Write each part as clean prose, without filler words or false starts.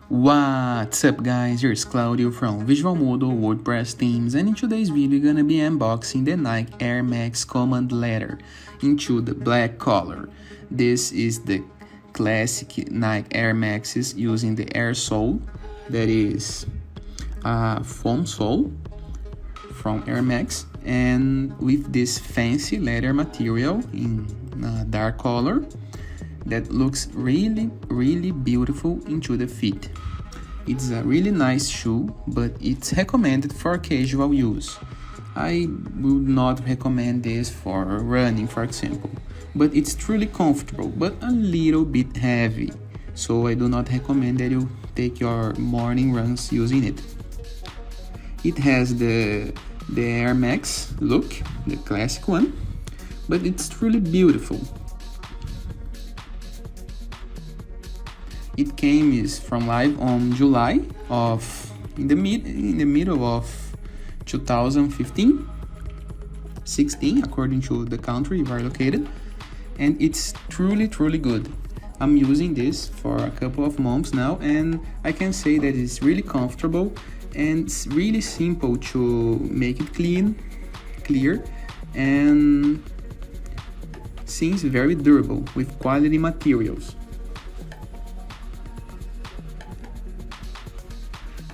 What's up guys, here's Claudio from Visual Model WordPress Themes, and in today's video we're gonna be unboxing the Nike Air Max Command Leather into the black color. This is the classic Nike Air Maxes using the air sole, that is a foam sole from Air Max, and with this fancy leather material in a dark color that looks really beautiful into the feet. It's a really nice shoe, but it's recommended for casual use. I would not recommend this for running, for example, but it's truly comfortable but a little bit heavy, so I do not recommend that you take your morning runs using it. It has the Air Max look, the classic one, but it's truly beautiful. It came from live on July in the middle of 2015, 16 according to the country you are located, and it's truly good. I'm using this for a couple of months now, and I can say that it's really comfortable and it's really simple to make it clear, and seems very durable with quality materials.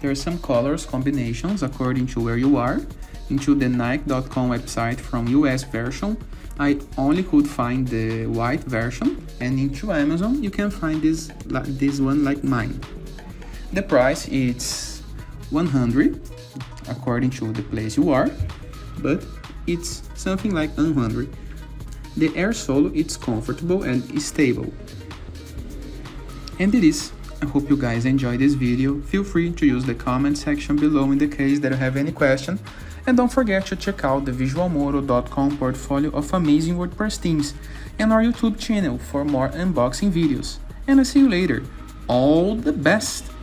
There are some colors combinations according to where you are. Into the Nike.com website from US version, I only could find the white version, and into Amazon you can find this one like mine. The price is $100 according to the place you are, but it's something like $100. The air sole, it's comfortable and stable. And it is. I hope you guys enjoyed this video. Feel free to use the comment section below in the case that you have any question. And don't forget to check out the visualmodel.com portfolio of amazing WordPress themes and our YouTube channel for more unboxing videos. And I'll see you later. All the best!